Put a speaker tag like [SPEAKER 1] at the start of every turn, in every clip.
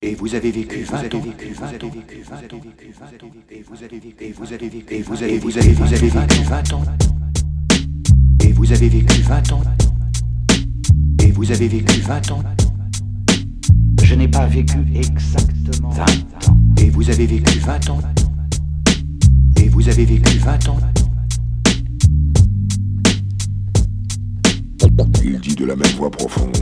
[SPEAKER 1] Et vous avez vécu 20 ans. Et vous avez vécu 20 ans. Et vous avez vécu 20 ans. Et vous avez vécu 20 ans. Je n'ai pas vécu exactement 20 ans. Et vous avez vécu 20 ans. Et vous avez vécu 20 ans.
[SPEAKER 2] Il dit de la même voix profonde.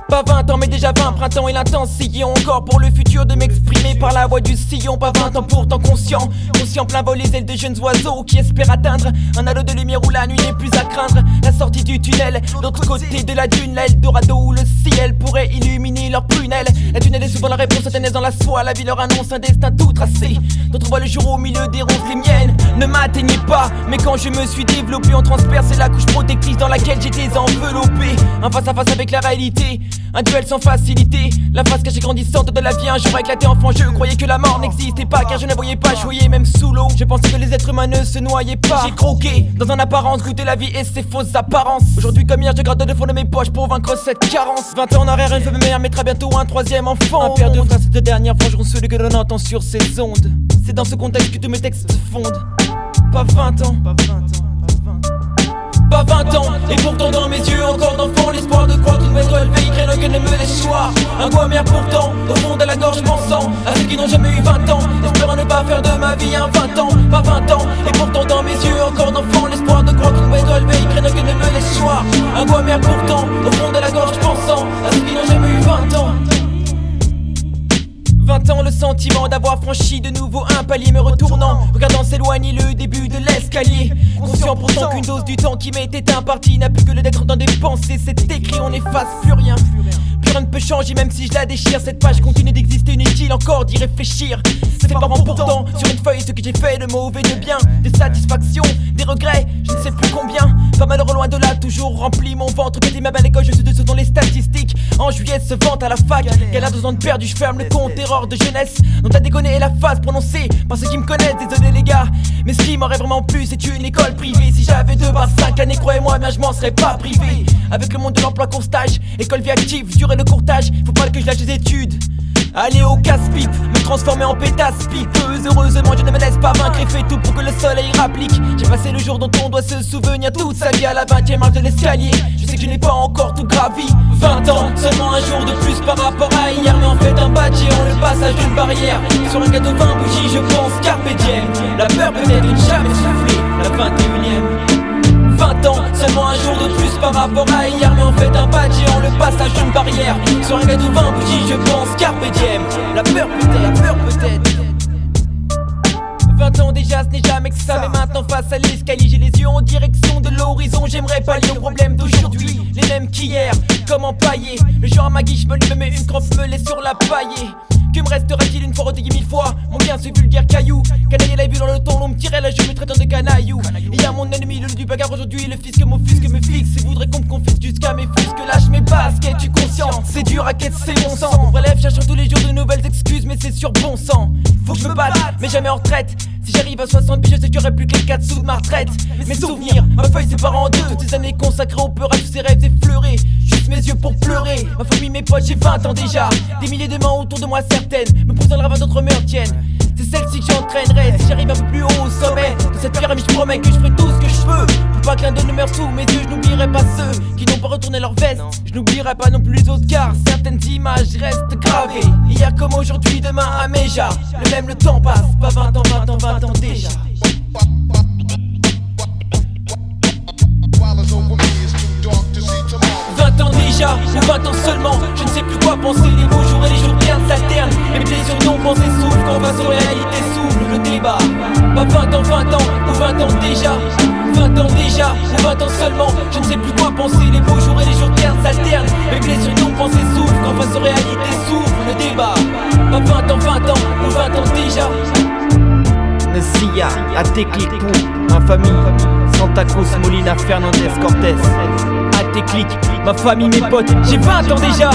[SPEAKER 3] Pas 20 ans mais déjà 20 printemps et l'intense sillon. Encore pour le futur de m'exprimer par la voix du sillon. Pas 20 ans pourtant conscient plein vol les ailes de jeunes oiseaux qui espèrent atteindre un halo de lumière où la nuit n'est plus à craindre. La sortie du tunnel, l'autre côté de la dune, l'Eldorado où le ciel pourrait illuminer leurs prunelles. La tunnel est souvent la réponse certaine dans la soie. La vie leur annonce un destin tout tracé. D'autres voient le jour au milieu des ronces, les miennes ne m'atteignaient pas. Mais quand je me suis développé, on transperce la couche protectrice dans laquelle j'étais enveloppé. Un face à face avec la réalité, un duel sans facilité. La face cachée grandissante de la vie. Un jour éclaté enfant, je croyais que la mort n'existait pas, car je ne voyais pas, je voyais même sous l'eau. Je pensais que les êtres humains ne se noyaient pas. J'ai croqué dans un apparence, goûté la vie et ses fausses apparences. Aujourd'hui comme hier, je gratte le fond de mes poches pour vaincre cette carence. 20 ans en arrière, une femme mère mettra bientôt un troisième enfant. Un père de frères, cette dernière forgeront celui que l'on entend sur ces ondes. C'est dans ce contexte que tous mes textes se fondent. Pas 20 ans, pas 20 ans. Pas 20 ans, et pourtant dans mes yeux encore d'enfant l'espoir de croire qu'une étoile veille craignent que ne me laisse choir. Un goût amer pourtant, au fond de la gorge pensant à ceux qui n'ont jamais eu 20 ans, espérant ne pas faire de ma vie un 20 ans. Pas 20 ans, et pourtant dans mes yeux encore d'enfant l'espoir de croire qu'une étoile veille craignent que ne me laisse choir. Un goût amer pourtant, au fond de la gorge pensant à ceux qui n'ont jamais eu 20 ans. 20 ans, le sentiment d'avoir franchi de nouveau un palier me retournant, regardant s'éloigner le début de l'escalier. Conscient pourtant qu'une dose du temps qui m'était imparti n'a plus que le d'être dans des pensées. C'est écrit, on n'efface plus rien. Plus rien ne peut changer même si je la déchire. Cette page continue d'exister, inutile encore d'y réfléchir. C'est pas vraiment pourtant sur une feuille ce que j'ai fait de mauvais, de bien, des satisfactions, des regrets, je ne sais plus combien. Pas malheureux loin de là, toujours rempli mon ventre. Pété ma à l'école, je suis de ce dont les statistiques en juillet se vantent à la fac. Galère de zones perdues, je ferme le compte, erreur de jeunesse dont t'as déconné et la phase prononcée par ceux qui me connaissent. Désolé les gars, mais ce qui m'aurait vraiment plu c'est une école privée. Si j'avais 2 par 5 années, croyez-moi bien je m'en serais pas privé. Avec le monde de l'emploi court stage, école vie active, durée de courtage, faut pas que je lâche les études. Aller au casse-pipe, me transformer en pétasse-pipe. Heureusement je ne me laisse pas vaincre et fais tout pour que le soleil rapplique. J'ai passé le jour dont on doit se souvenir toute sa vie à la 20e marche de l'escalier. Je sais que je n'ai pas encore tout gravi. 20 ans, seulement un jour de plus par rapport à hier. Mais en fait un badge géant, le passage d'une barrière. Sur un gâteau 20 bougies je pense carpe diem. La peur peut-être de ne jamais souffler, la 21e. 20 ans, seulement un jour de plus par rapport à hier. Mais en fait un badge géant, le passage d'une barrière. Sur un gâteau 20 bougies je pense carpe diem. La peur peut-être, la peur peut-être. 20 ans déjà ce n'est jamais que ça. Mais maintenant face à l'escalier j'ai les yeux en direction de l'horizon. J'aimerais pallier aux problèmes d'aujourd'hui, les mêmes qu'hier, comme empaillé. Le jour à ma guiche me met une crampe, me laisse sur la paillée. Que me restera-t-il une fois redégué 1000 fois mon bien ce vulgaire caillou. Canailler la vue dans le ton, l'on me tirait la joue me traitant de canaillou. Il y a mon ennemi, le lit du bagarre aujourd'hui. Le fils que mon fils que me fixe et voudrait qu'on me confisque jusqu'à mes fils. Que lâche mes baskets, tu conscient. C'est dur à quête, c'est mon sang. On relève, cherchant tous les jours de nouvelles excuses. Mais c'est sur bon sang, faut que je me batte, mais jamais en retraite. Si j'arrive à 60 piges, je sais qu'il y aurait plus que les 4 sous de ma retraite. Mes souvenirs, ma feuille sépare en deux. Toutes ces années consacrées au peur à tous ces rêves effleurés. Juste mes yeux pour pleurer, ma famille, mes potes, j'ai 20 ans déjà. Des milliers de mains autour de moi certaines me poussent dans le rêve d'autres me retiennent. C'est celle-ci que j'entraînerai si j'arrive un peu plus haut au sommet de cette pyramide. Je promets que je ferai tout ce que je peux pour pas que l'un d'eux ne meure sous mes yeux. Je n'oublierai pas ceux qui n'ont pas retourné leur veste. Je n'oublierai pas non plus les autres car certaines images restent gravées. Hier comme aujourd'hui, demain à Méja. Le même le temps passe, pas 20 ans, 20 ans, 20 ans déjà. 20 ans déjà, ou 20 ans seulement, je ne sais plus quoi penser. Les beaux jours et les jours ternes s'alternent. Mes blessures non pensées souffrent quand face aux réalités s'ouvre le débat. Pas 20 ans, 20 ans, ou 20 ans déjà. 20 ans déjà, ou 20 ans seulement, je ne sais plus quoi penser. Les beaux jours et les jours ternes s'alternent. Mes blessures non pensées souffrent quand face aux réalités s'ouvre le débat. Pas 20 ans, 20 ans, ou 20 ans déjà.
[SPEAKER 4] Messia, à tes clics pour ma famille, Santa Cruz, Molina, Fernandez, Cortez.
[SPEAKER 3] À tes clics, ma famille, mes potes, j'ai 20 ans déjà.